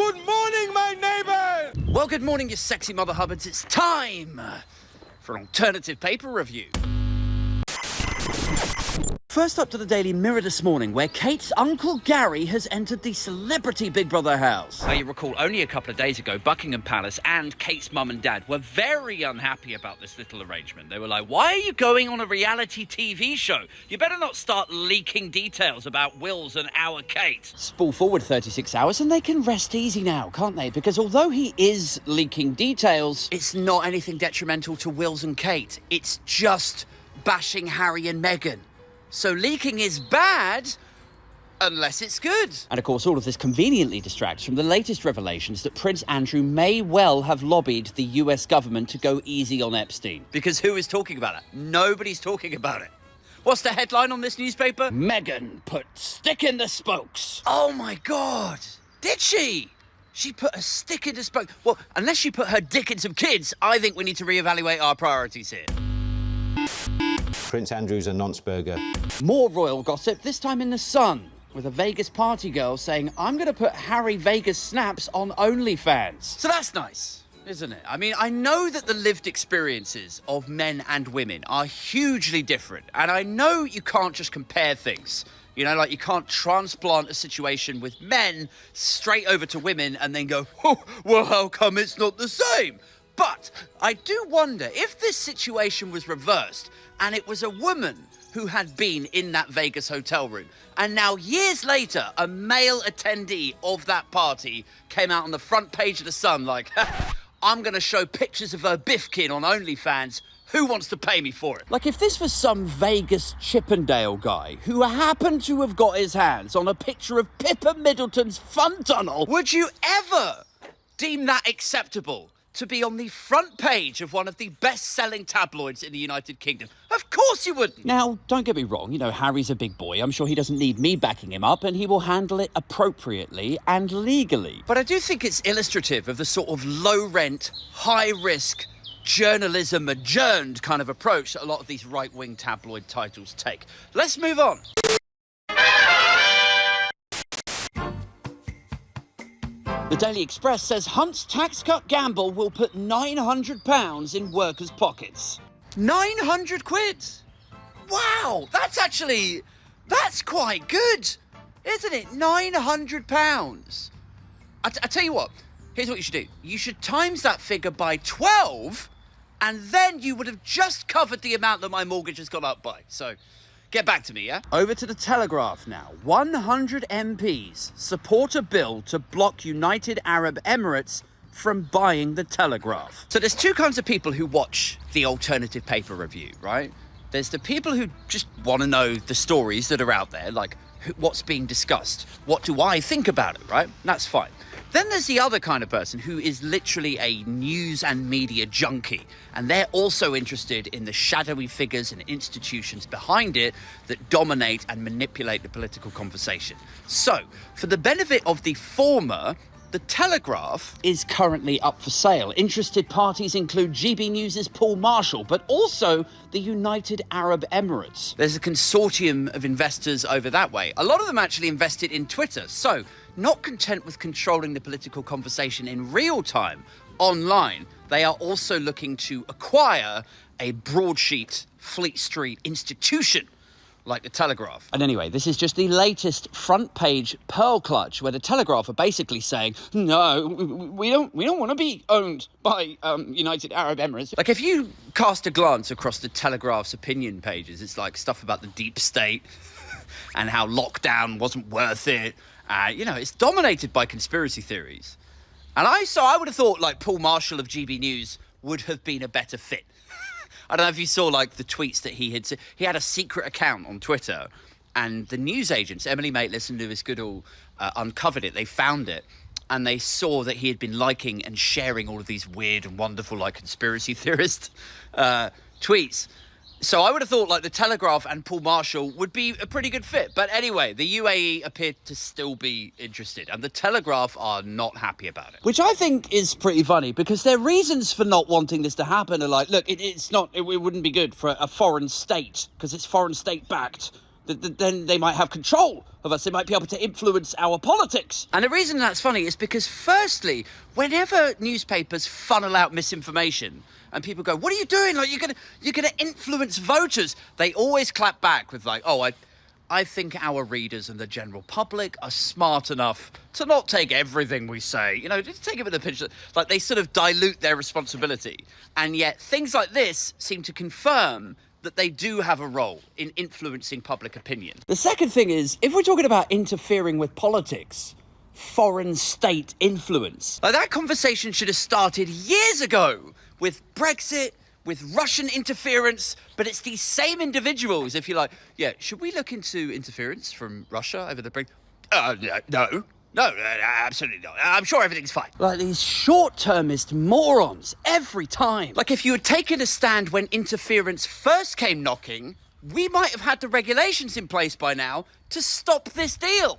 Good morning, my neighbours! Well, good morning, you sexy mother hubbards. It's time for an alternative paper review. First up to the Daily Mirror this morning, where Kate's Uncle Gary has entered the celebrity Big Brother house. Now, you recall only a couple of days ago, Buckingham Palace and Kate's mum and dad were very unhappy about this little arrangement. They were like, why are you going on a reality TV show? You better not start leaking details about Wills and our Kate. Spool forward 36 hours and they can rest easy now, can't they? Because although he is leaking details, it's not anything detrimental to Wills and Kate. It's just bashing Harry and Meghan. So leaking is bad, unless it's good. And of course, all of this conveniently distracts from the latest revelations that Prince Andrew may well have lobbied the US government to go easy on Epstein. Because who is talking about it? Nobody's talking about it. What's the headline on this newspaper? Meghan put stick in the spokes. Oh my God, did she? She put a stick in the spokes. Well, unless she put her dick in some kids, I think we need to reevaluate our priorities here. Prince Andrew's a nonce-burger. More royal gossip, this time in The Sun, with a Vegas party girl saying, I'm going to put Harry Vegas snaps on OnlyFans. So that's nice, isn't it? I mean, I know that the lived experiences of men and women are hugely different, and I know you can't just compare things. You know, like you can't transplant a situation with men straight over to women and then go, oh, well, how come it's not the same? But I do wonder if this situation was reversed and it was a woman who had been in that Vegas hotel room, and now years later, a male attendee of that party came out on the front page of The Sun like, I'm going to show pictures of her biffkin on OnlyFans. Who wants to pay me for it? Like if this was some Vegas Chippendale guy who happened to have got his hands on a picture of Pippa Middleton's fun tunnel, would you ever deem that acceptable? To be on the front page of one of the best-selling tabloids in the United Kingdom? Of course you wouldn't! Now, don't get me wrong, you know, Harry's a big boy. I'm sure he doesn't need me backing him up, and he will handle it appropriately and legally. But I do think it's illustrative of the sort of low-rent, high-risk, journalism adjourned kind of approach that a lot of these right-wing tabloid titles take. Let's move on. The Daily Express says Hunt's tax cut gamble will put £900 in workers' pockets. 900 quid? Wow, that's quite good, isn't it? £900. I tell you what, here's what you should do. You should times that figure by 12, and then you would have just covered the amount that my mortgage has gone up by. So get back to me, yeah? Over to the Telegraph now. 100 MPs support a bill to block United Arab Emirates from buying the Telegraph. So there's two kinds of people who watch the alternative paper review, right? There's the people who just want to know the stories that are out there, like what's being discussed. What do I think about it, right? That's fine. Then there's the other kind of person who is literally a news and media junkie, and they're also interested in the shadowy figures and institutions behind it that dominate and manipulate the political conversation. So, for the benefit of the former, the Telegraph is currently up for sale. Interested parties include GB News' Paul Marshall, but also the United Arab Emirates. There's a consortium of investors over that way. A lot of them actually invested in Twitter. So, not content with controlling the political conversation in real time online, they are also looking to acquire a broadsheet Fleet Street institution like the Telegraph. And anyway, this is just the latest front page pearl clutch where the Telegraph are basically saying, no, we don't want to be owned by United Arab Emirates. Like if you cast a glance across the Telegraph's opinion pages, it's like stuff about the deep state and how lockdown wasn't worth it. You know, it's dominated by conspiracy theories. And I would have thought like Paul Marshall of GB News would have been a better fit. I don't know if you saw like the tweets that he had a secret account on Twitter, and the news agents, Emily Maitlis and Lewis Goodall, uncovered it. They found it, and they saw that he had been liking and sharing all of these weird and wonderful like conspiracy theorist tweets. So I would have thought like the Telegraph and Paul Marshall would be a pretty good fit. But anyway, the UAE appeared to still be interested, and the Telegraph are not happy about it. Which I think is pretty funny, because their reasons for not wanting this to happen are like, look, it wouldn't be good for a foreign state, because it's foreign state backed. then they might have control of us. They might be able to influence our politics. And the reason that's funny is because, firstly, whenever newspapers funnel out misinformation and people go, what are you doing? Like, you're gonna influence voters. They always clap back with like, oh, I think our readers and the general public are smart enough to not take everything we say. You know, just take it with a pinch of... Like, they sort of dilute their responsibility. And yet, things like this seem to confirm that they do have a role in influencing public opinion. The second thing is, if we're talking about interfering with politics, foreign state influence, like that conversation should have started years ago with Brexit, with Russian interference, but it's these same individuals, if you're like, yeah, should we look into interference from Russia over the Brexit? No, absolutely not. I'm sure everything's fine. Like these short-termist morons every time. Like if you had taken a stand when interference first came knocking, we might have had the regulations in place by now to stop this deal.